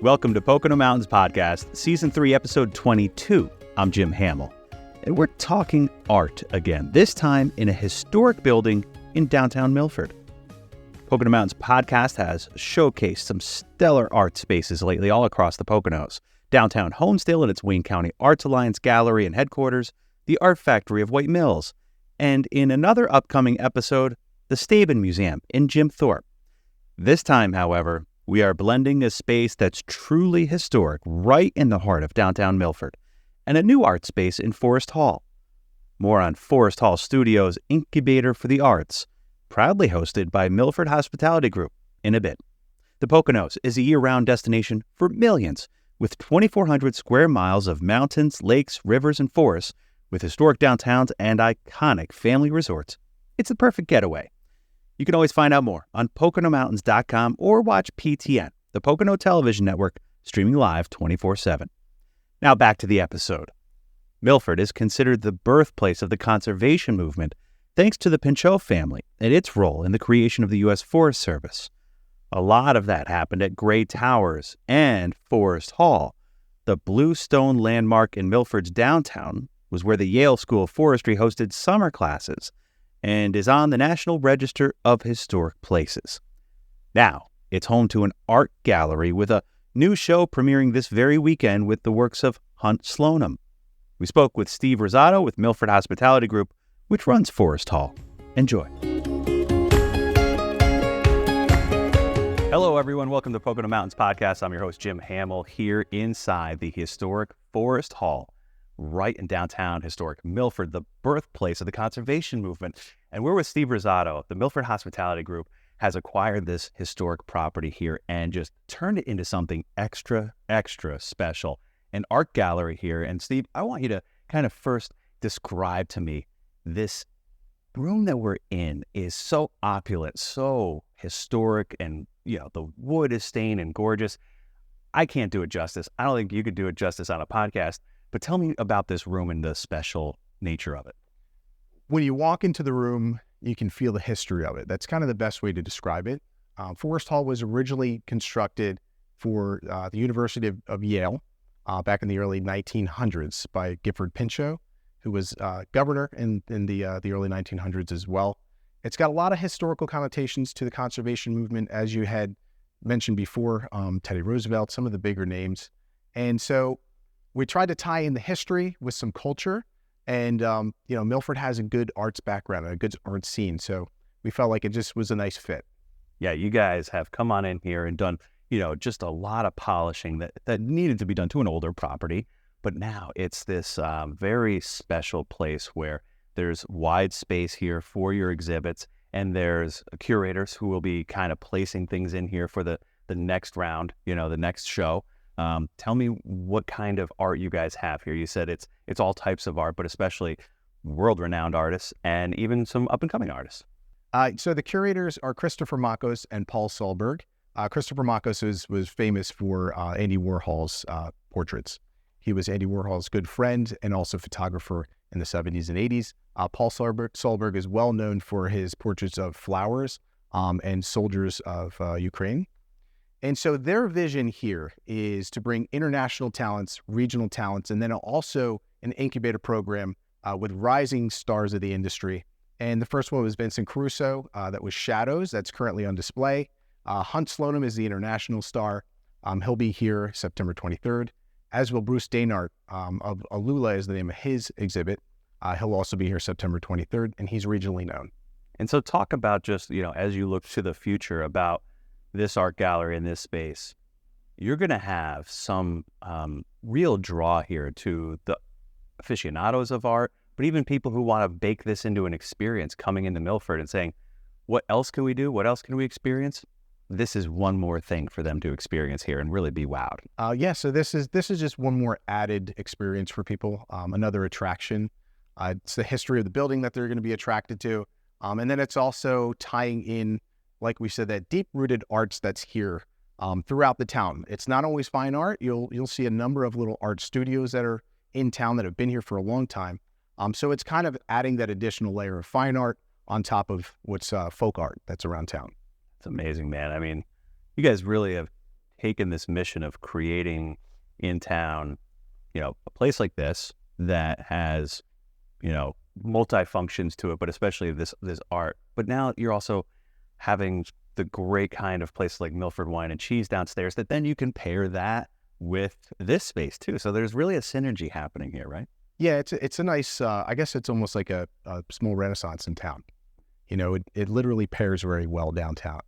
Welcome to Pocono Mountains Podcast, Season 3, Episode 22. I'm Jim Hamill, and we're talking art again, this time in a historic building in downtown Milford. Pocono Mountains Podcast has showcased some stellar art spaces lately all across the Poconos. Downtown Homestead and its Wayne County Arts Alliance Gallery and headquarters, the Art Factory of White Mills, and in another upcoming episode, the Staben Museum in Jim Thorpe. This time, however, we are blending a space that's truly historic right in the heart of downtown Milford, and a new art space in Forest Hall. More on Forest Hall Studios' Incubator for the Arts, proudly hosted by Milford Hospitality Group, in a bit. The Poconos is a year-round destination for millions, with 2,400 square miles of mountains, lakes, rivers, and forests, with historic downtowns and iconic family resorts. It's the perfect getaway. You can always find out more on PoconoMountains.com or watch PTN, the Pocono Television Network, streaming live 24/7. Now back to the episode. Milford is considered the birthplace of the conservation movement thanks to the Pinchot family and its role in the creation of the U.S. Forest Service. A lot of that happened at Gray Towers and Forest Hall. The Blue Stone landmark in Milford's downtown was where the Yale School of Forestry hosted summer classes and is on the National Register of Historic Places. Now, it's home to an art gallery with a new show premiering this very weekend with the works of Hunt Slonim. We spoke with Steve Rosato with Milford Hospitality Group, which runs Forest Hall. Enjoy. Hello, everyone. Welcome to Pocono Mountains Podcast. I'm your host, Jim Hamill, here inside the historic Forest Hall, right in downtown historic Milford, the birthplace of the conservation movement. And we're with Steve Rosato. The Milford Hospitality Group has acquired this historic property here and just turned it into something extra special. An art gallery here. And Steve, I want you to kind of first describe to me this room that we're in is so opulent, so historic, and the wood is stained and gorgeous. I can't do it justice. I don't think you could do it justice on a podcast. But tell me about this room and the special nature of it. When you walk into the room, you can feel the history of it. That's kind of the best way to describe it. Forest Hall was originally constructed for the University of Yale back in the early 1900s by Gifford Pinchot, who was governor in the early 1900s as well. It's got a lot of historical connotations to the conservation movement, as you had mentioned before, Teddy Roosevelt, some of the bigger names. And so we tried to tie in the history with some culture, and Milford has a good arts background, a good art scene, so we felt like it just was a nice fit. Yeah, you guys have come on in here and done, just a lot of polishing that needed to be done to an older property, but now it's this very special place where there's wide space here for your exhibits, and there's curators who will be kind of placing things in here for the next round, the next show. Tell me what kind of art you guys have here. You said it's all types of art, but especially world-renowned artists and even some up-and-coming artists. So the curators are Christopher Makos and Paul Solberg. Christopher Makos was famous for Andy Warhol's portraits. He was Andy Warhol's good friend and also photographer in the 70s and 80s. Paul Solberg is well known for his portraits of flowers and soldiers of Ukraine. And so their vision here is to bring international talents, regional talents, and then also an incubator program with rising stars of the industry. And the first one was Vincent Caruso, that was Shadows, that's currently on display. Hunt Slonim is the international star. He'll be here September 23rd, as will Bruce Daynard of Alula is the name of his exhibit. He'll also be here September 23rd, and he's regionally known. And so talk about just, as you look to the future about this art gallery in this space, you're going to have some real draw here to the aficionados of art, but even people who want to bake this into an experience coming into Milford and saying, what else can we do? What else can we experience? This is one more thing for them to experience here and really be wowed. So this is just one more added experience for people, another attraction. It's the history of the building that they're going to be attracted to. And then it's also tying in, like we said, that deep-rooted arts that's here throughout the town. It's not always fine art. You'll see a number of little art studios that are in town that have been here for a long time. So it's kind of adding that additional layer of fine art on top of what's folk art that's around town. It's amazing, man. I mean, you guys really have taken this mission of creating in town, a place like this that has, multi-functions to it, but especially this art. But now you're also having the great kind of place like Milford Wine and Cheese downstairs that then you can pair that with this space too. So there's really a synergy happening here, right? Yeah, it's a nice, I guess it's almost like a small renaissance in town. It literally pairs very well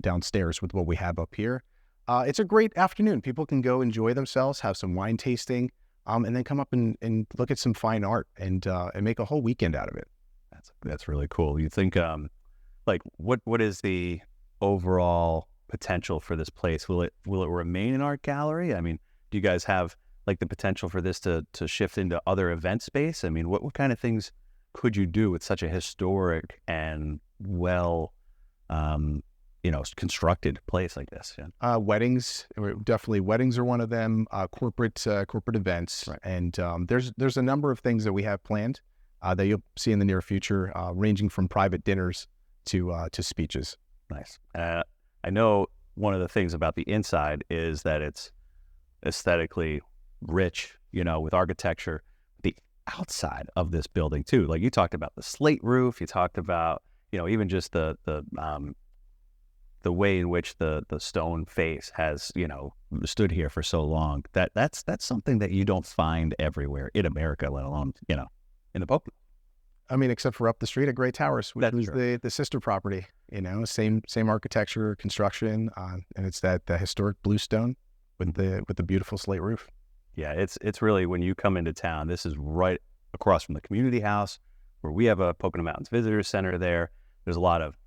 downstairs with what we have up here. It's a great afternoon. People can go enjoy themselves, have some wine tasting, and then come up and look at some fine art and make a whole weekend out of it. That's really cool. You think, what is the overall potential for this place? Will it remain an art gallery? I mean, do you guys have like the potential for this to shift into other event space? I mean, what kind of things could you do with such a historic and well, constructed place like this? Yeah. Weddings, definitely weddings are one of them. Corporate events, right. And there's a number of things that we have planned that you'll see in the near future, ranging from private dinners to speeches. Nice. I know one of the things about the inside is that it's aesthetically rich, with architecture. The outside of this building too, like you talked about the slate roof, you talked about, even just the way in which the stone face has, stood here for so long. That's something that you don't find everywhere in America, let alone, in the Poconos. I mean, except for up the street at Gray Towers, which is the sister property, same architecture, construction, and it's the historic blue stone with the beautiful slate roof. Yeah, it's really, when you come into town, this is right across from the community house where we have a Pocono Mountains Visitor Center there. There's a lot of,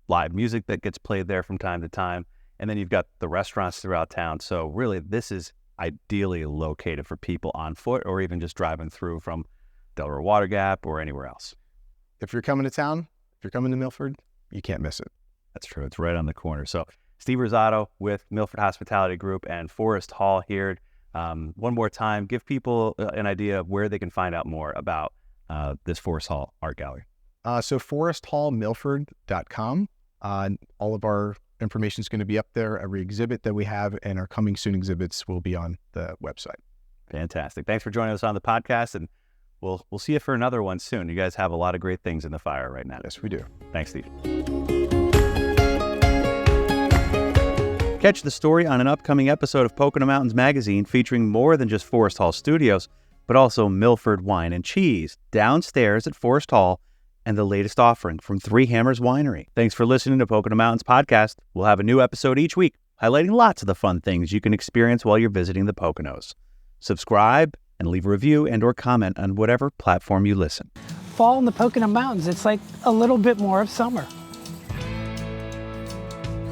live music that gets played there from time to time. And then you've got the restaurants throughout town. So really, this is ideally located for people on foot or even just driving through from Delaware Water Gap or anywhere else. If you're coming to town, if you're coming to Milford, you can't miss it. That's true. It's right on the corner. So Steve Rosado with Milford Hospitality Group and Forrest Hall here. One more time, give people an idea of where they can find out more about this Forrest Hall Art Gallery. So foresthallmilford.com. All of our information is going to be up there. Every exhibit that we have and our coming soon exhibits will be on the website. Fantastic. Thanks for joining us on the podcast, and we'll see you for another one soon. You guys have a lot of great things in the fire right now. Yes, we do. Thanks, Steve. Catch the story on an upcoming episode of Pocono Mountains Magazine featuring more than just Forrest Hall Studios, but also Milford Wine and Cheese downstairs at Forrest Hall and the latest offering from Three Hammers Winery. Thanks for listening to Pocono Mountains Podcast. We'll have a new episode each week, highlighting lots of the fun things you can experience while you're visiting the Poconos. Subscribe and leave a review and or comment on whatever platform you listen. Fall in the Pocono Mountains, it's like a little bit more of summer.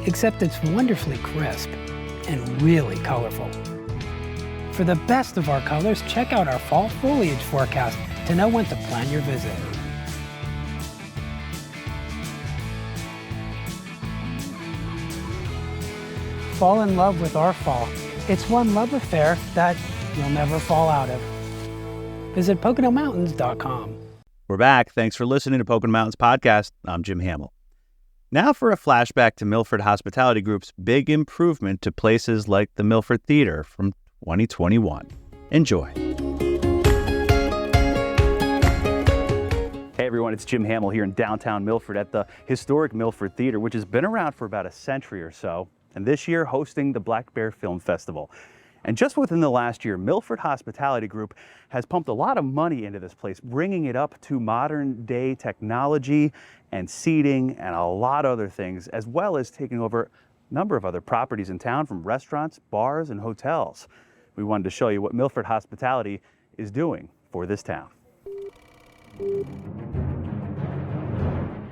Except it's wonderfully crisp and really colorful. For the best of our colors, check out our fall foliage forecast to know when to plan your visit. Fall in love with our fall. It's one love affair that you'll never fall out of. Visit PoconoMountains.com. We're back. Thanks for listening to Pocono Mountains Podcast. I'm Jim Hamill. Now for a flashback to Milford Hospitality Group's big improvement to places like the Milford Theater from 2021. Enjoy. Hey everyone, it's Jim Hamill here in downtown Milford at the historic Milford Theater, which has been around for about a century or so, and this year hosting the Black Bear Film Festival. And just within the last year, Milford Hospitality Group has pumped a lot of money into this place, bringing it up to modern day technology and seating and a lot of other things, as well as taking over a number of other properties in town from restaurants, bars, and hotels. We wanted to show you what Milford Hospitality is doing for this town.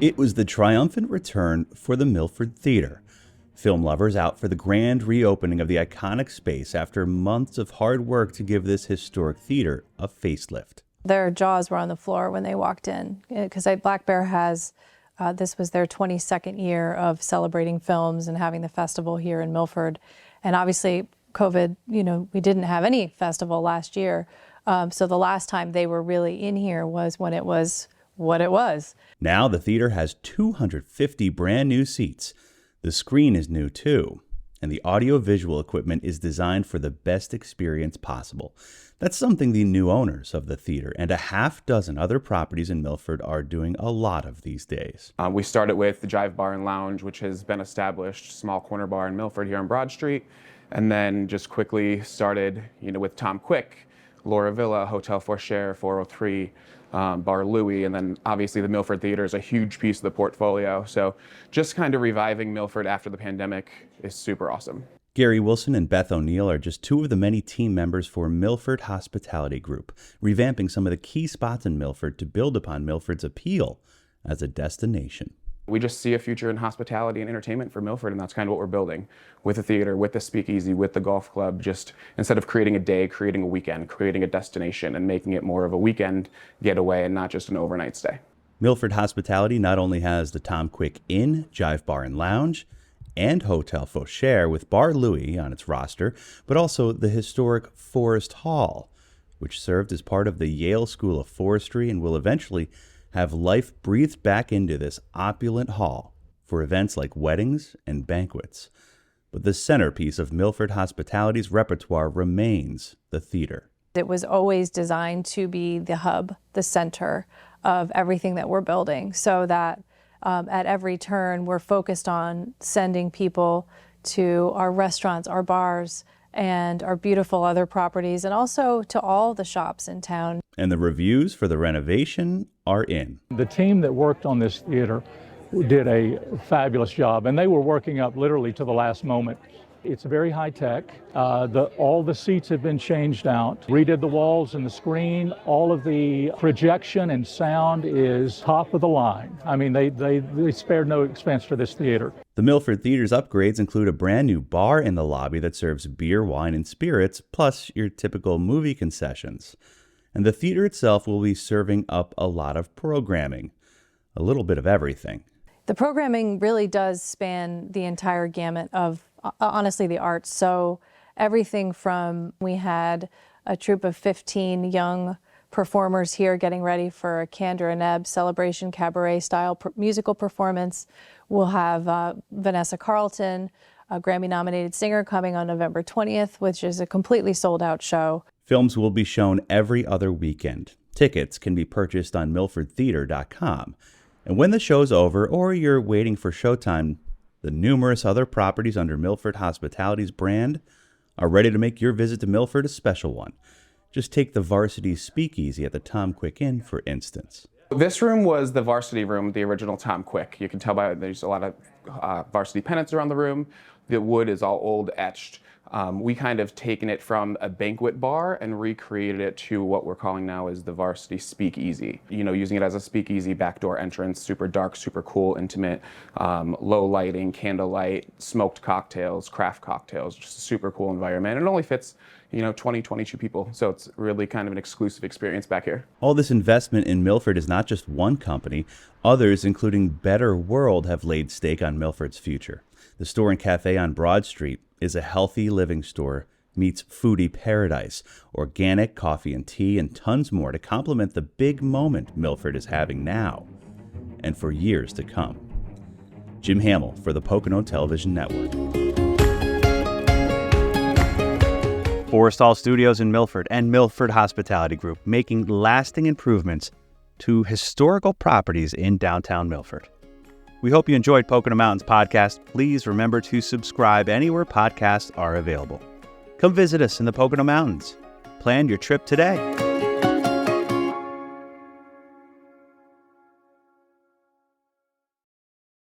It was the triumphant return for the Milford Theater. Film lovers out for the grand reopening of the iconic space after months of hard work to give this historic theater a facelift. Their jaws were on the floor when they walked in, because Black Bear has, this was their 22nd year of celebrating films and having the festival here in Milford. And obviously COVID, we didn't have any festival last year. So the last time they were really in here was when it was what it was. Now the theater has 250 brand new seats. The screen is new too. and the audio-visual equipment is designed for the best experience possible. That's something the new owners of the theater and a half dozen other properties in Milford are doing a lot of these days. We started with the Jive Bar and Lounge, which has been established, small corner bar in Milford here on Broad Street, and then just quickly started, with Tom Quick, Laura Villa, Hotel Forshare, 403, Bar Louie, and then obviously the Milford Theater is a huge piece of the portfolio. So just kind of reviving Milford after the pandemic is super awesome. Gary Wilson and Beth O'Neill are just two of the many team members for Milford Hospitality Group, revamping some of the key spots in Milford to build upon Milford's appeal as a destination. We just see a future in hospitality and entertainment for Milford, and that's kind of what we're building with the theater, with the speakeasy, with the golf club. Just instead of creating a day, creating a weekend, creating a destination, and making it more of a weekend getaway and not just an overnight stay. Milford Hospitality not only has the Tom Quick Inn, Jive Bar and Lounge, and Hotel Forshare with Bar Louie on its roster, but also the historic Forest Hall, which served as part of the Yale School of Forestry and will eventually have life breathed back into this opulent hall for events like weddings and banquets. But the centerpiece of Milford Hospitality's repertoire remains the theater. It was always designed to be the hub, the center of everything that we're building, so that at every turn we're focused on sending people to our restaurants, our bars, and our beautiful other properties, and also to all the shops in town. And the reviews for the renovation are in. The team that worked on this theater did a fabulous job, and they were working up literally to the last moment. It's very high tech. All the seats have been changed out. Redid the walls and the screen. All of the projection and sound is top of the line. I mean, they spared no expense for this theater. The Milford Theater's upgrades include a brand new bar in the lobby that serves beer, wine, and spirits, plus your typical movie concessions. And the theater itself will be serving up a lot of programming, a little bit of everything. The programming really does span the entire gamut of, honestly, the arts. So everything from, we had a troupe of 15 young performers here getting ready for a Candor and Ebb celebration cabaret style musical performance. We'll have Vanessa Carlton, a Grammy-nominated singer, coming on November 20th, which is a completely sold-out show. Films will be shown every other weekend. Tickets can be purchased on milfordtheater.com. And when the show's over or you're waiting for showtime, the numerous other properties under Milford Hospitality's brand are ready to make your visit to Milford a special one. Just take the Varsity Speakeasy at the Tom Quick Inn, for instance. This room was the Varsity room, the original Tom Quick. You can tell by there's a lot of Varsity pennants around the room. The wood is all old etched. We kind of taken it from a banquet bar and recreated it to what we're calling now is the Varsity Speakeasy. Using it as a speakeasy backdoor entrance, super dark, super cool, intimate, low lighting, candlelight, smoked cocktails, craft cocktails, just a super cool environment. It only fits 20, 22 people. So it's really kind of an exclusive experience back here. All this investment in Milford is not just one company. Others, including Better World, have laid stake on Milford's future. The store and cafe on Broad Street is a healthy living store meets foodie paradise, organic coffee and tea, and tons more to complement the big moment Milford is having now and for years to come. Jim Hamill for the Pocono Television Network. Forest Hall Studios in Milford and Milford Hospitality Group making lasting improvements to historical properties in downtown Milford. We hope you enjoyed Pocono Mountains podcast. Please remember to subscribe anywhere podcasts are available. Come visit us in the Pocono Mountains. Plan your trip today.